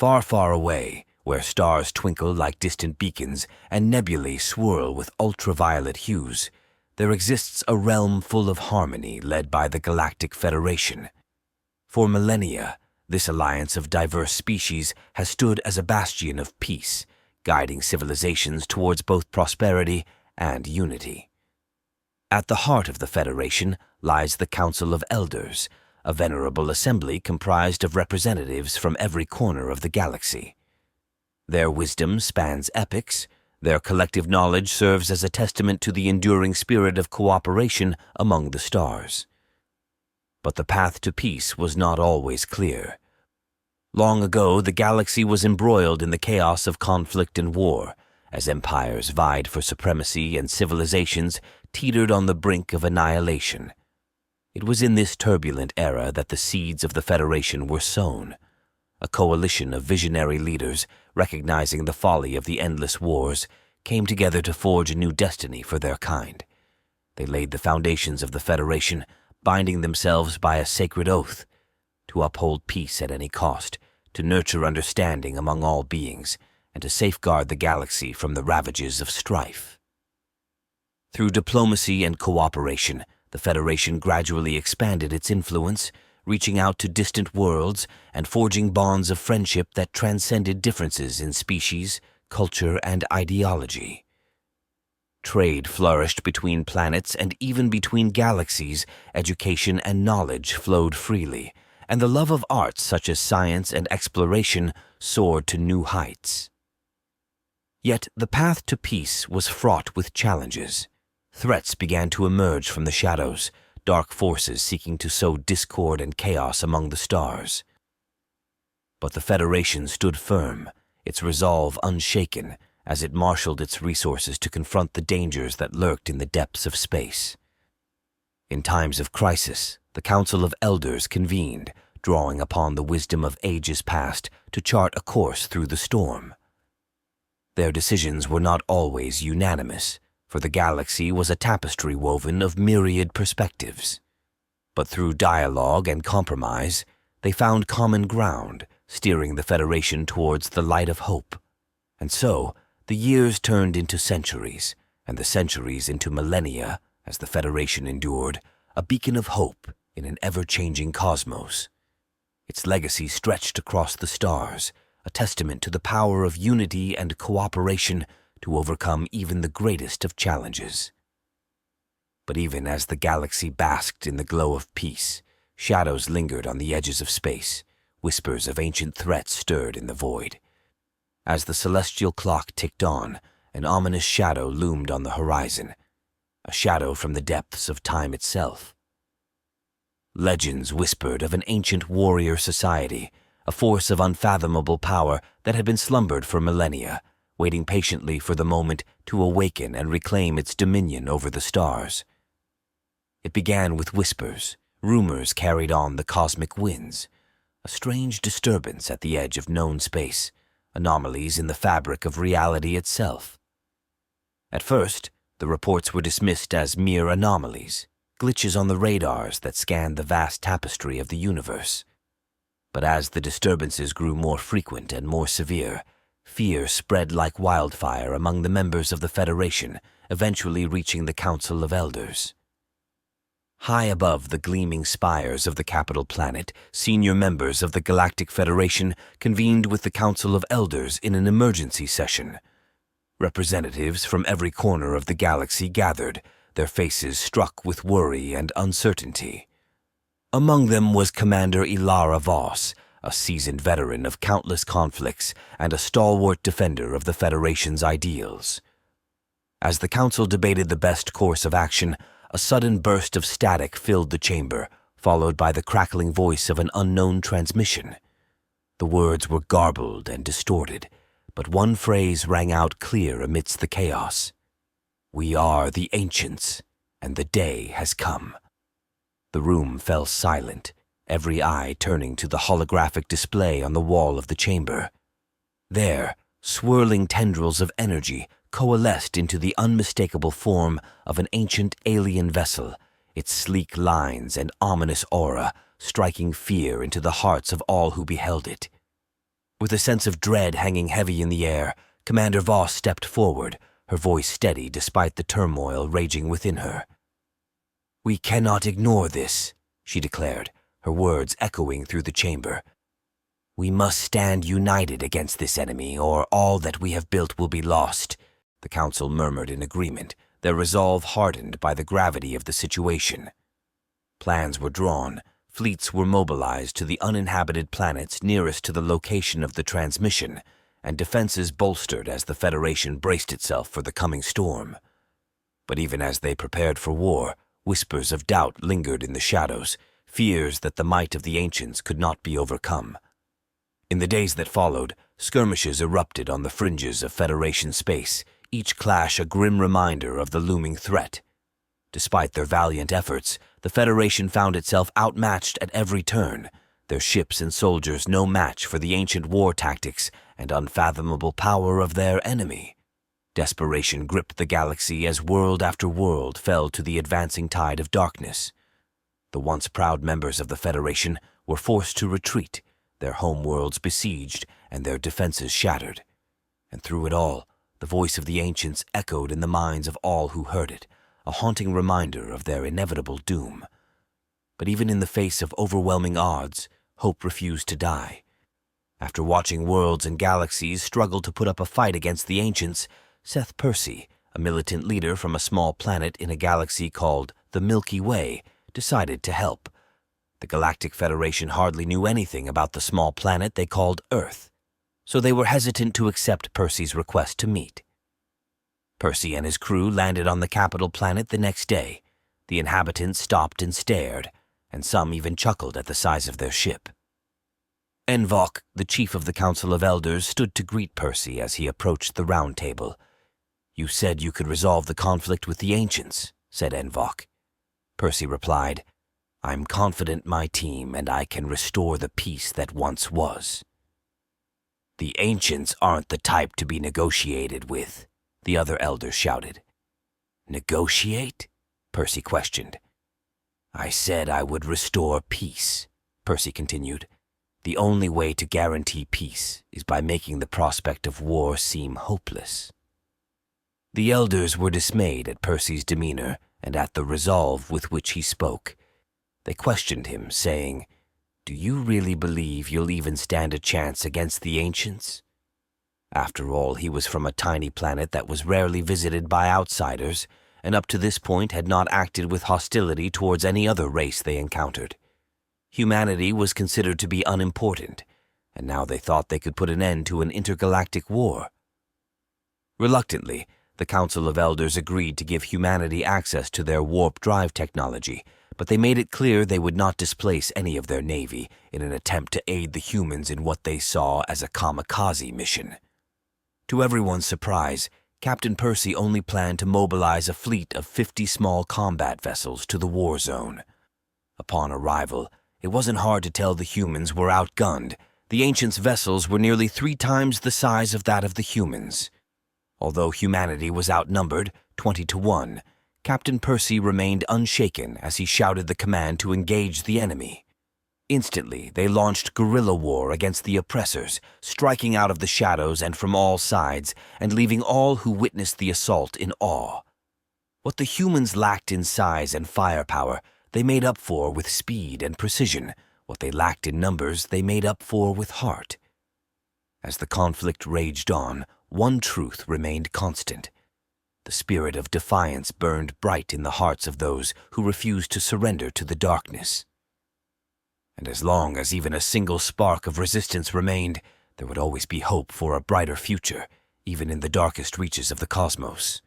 Far, far away, where stars twinkle like distant beacons and nebulae swirl with ultraviolet hues, there exists a realm full of harmony led by the Galactic Federation. For millennia, this alliance of diverse species has stood as a bastion of peace, guiding civilizations towards both prosperity and unity. At the heart of the Federation lies the Council of Elders, a venerable assembly comprised of representatives from every corner of the galaxy. Their wisdom spans epochs. Their collective knowledge serves as a testament to the enduring spirit of cooperation among the stars. But the path to peace was not always clear. Long ago, the galaxy was embroiled in the chaos of conflict and war, as empires vied for supremacy and civilizations teetered on the brink of annihilation. It was in this turbulent era that the seeds of the Federation were sown. A coalition of visionary leaders, recognizing the folly of the endless wars, came together to forge a new destiny for their kind. They laid the foundations of the Federation, binding themselves by a sacred oath to uphold peace at any cost, to nurture understanding among all beings, and to safeguard the galaxy from the ravages of strife. Through diplomacy and cooperation, the Federation gradually expanded its influence, reaching out to distant worlds and forging bonds of friendship that transcended differences in species, culture, and ideology. Trade flourished between planets and even between galaxies. Education and knowledge flowed freely, and the love of arts such as science and exploration soared to new heights. Yet the path to peace was fraught with challenges. Threats began to emerge from the shadows, dark forces seeking to sow discord and chaos among the stars. But the Federation stood firm, its resolve unshaken, as it marshaled its resources to confront the dangers that lurked in the depths of space. In times of crisis, the Council of Elders convened, drawing upon the wisdom of ages past to chart a course through the storm. Their decisions were not always unanimous, for the galaxy was a tapestry woven of myriad perspectives. But through dialogue and compromise, they found common ground, steering the Federation towards the light of hope. And so, the years turned into centuries, and the centuries into millennia, as the Federation endured, a beacon of hope in an ever-changing cosmos. Its legacy stretched across the stars, a testament to the power of unity and cooperation to overcome even the greatest of challenges. But even as the galaxy basked in the glow of peace, shadows lingered on the edges of space, whispers of ancient threats stirred in the void. As the celestial clock ticked on, an ominous shadow loomed on the horizon, a shadow from the depths of time itself. Legends whispered of an ancient warrior society, a force of unfathomable power that had been slumbered for millennia, waiting patiently for the moment to awaken and reclaim its dominion over the stars. It began with whispers. Rumors carried on the cosmic winds, a strange disturbance at the edge of known space, anomalies in the fabric of reality itself. At first, the reports were dismissed as mere anomalies, glitches on the radars that scanned the vast tapestry of the universe. But as the disturbances grew more frequent and more severe, fear spread like wildfire among the members of the Federation, eventually reaching the Council of Elders. High above the gleaming spires of the capital planet, senior members of the Galactic Federation convened with the Council of Elders in an emergency session. Representatives from every corner of the galaxy gathered, their faces struck with worry and uncertainty. Among them was Commander Ilara Voss, a seasoned veteran of countless conflicts and a stalwart defender of the Federation's ideals. As the Council debated the best course of action, a sudden burst of static filled the chamber, followed by the crackling voice of an unknown transmission. The words were garbled and distorted, but one phrase rang out clear amidst the chaos. "We are the Ancients, and the day has come." The room fell silent, every eye turning to the holographic display on the wall of the chamber. There, swirling tendrils of energy coalesced into the unmistakable form of an ancient alien vessel, its sleek lines and ominous aura striking fear into the hearts of all who beheld it. With a sense of dread hanging heavy in the air, Commander Voss stepped forward, her voice steady despite the turmoil raging within her. "We cannot ignore this," she declared, her words echoing through the chamber. "We must stand united against this enemy, or all that we have built will be lost." The council murmured in agreement, their resolve hardened by the gravity of the situation. Plans were drawn, fleets were mobilized to the uninhabited planets nearest to the location of the transmission, and defenses bolstered as the Federation braced itself for the coming storm. But even as they prepared for war, whispers of doubt lingered in the shadows, fears that the might of the ancients could not be overcome. In the days that followed, skirmishes erupted on the fringes of Federation space, each clash a grim reminder of the looming threat. Despite their valiant efforts, the Federation found itself outmatched at every turn, their ships and soldiers no match for the ancient war tactics and unfathomable power of their enemy. Desperation gripped the galaxy as world after world fell to the advancing tide of darkness. The once proud members of the Federation were forced to retreat, their homeworlds besieged and their defenses shattered. And through it all, the voice of the ancients echoed in the minds of all who heard it, a haunting reminder of their inevitable doom. But even in the face of overwhelming odds, hope refused to die. After watching worlds and galaxies struggle to put up a fight against the ancients, Seth Percy, a militant leader from a small planet in a galaxy called the Milky Way, decided to help. The Galactic Federation hardly knew anything about the small planet they called Earth, so they were hesitant to accept Percy's request to meet. Percy and his crew landed on the capital planet the next day. The inhabitants stopped and stared, and some even chuckled at the size of their ship. Envok, the chief of the Council of Elders, stood to greet Percy as he approached the round table. "You said you could resolve the conflict with the ancients," said Envok. Percy replied, "I'm confident my team and I can restore the peace that once was." "The ancients aren't the type to be negotiated with," the other elder shouted. "Negotiate?" Percy questioned. "I said I would restore peace," Percy continued. "The only way to guarantee peace is by making the prospect of war seem hopeless." The elders were dismayed at Percy's demeanor and at the resolve with which he spoke. They questioned him, saying, "Do you really believe you'll even stand a chance against the ancients?" After all, he was from a tiny planet that was rarely visited by outsiders, and up to this point had not acted with hostility towards any other race they encountered. Humanity was considered to be unimportant, and now they thought they could put an end to an intergalactic war. Reluctantly, the Council of Elders agreed to give humanity access to their warp drive technology, but they made it clear they would not displace any of their navy in an attempt to aid the humans in what they saw as a kamikaze mission. To everyone's surprise, Captain Percy only planned to mobilize a fleet of 50 small combat vessels to the war zone. Upon arrival, it wasn't hard to tell the humans were outgunned. The ancients' vessels were nearly 3 times the size of that of the humans. Although humanity was outnumbered, 20 to 1, Captain Percy remained unshaken as he shouted the command to engage the enemy. Instantly, they launched guerrilla war against the oppressors, striking out of the shadows and from all sides, and leaving all who witnessed the assault in awe. What the humans lacked in size and firepower, they made up for with speed and precision. What they lacked in numbers, they made up for with heart. As the conflict raged on, one truth remained constant. The spirit of defiance burned bright in the hearts of those who refused to surrender to the darkness. And as long as even a single spark of resistance remained, there would always be hope for a brighter future, even in the darkest reaches of the cosmos.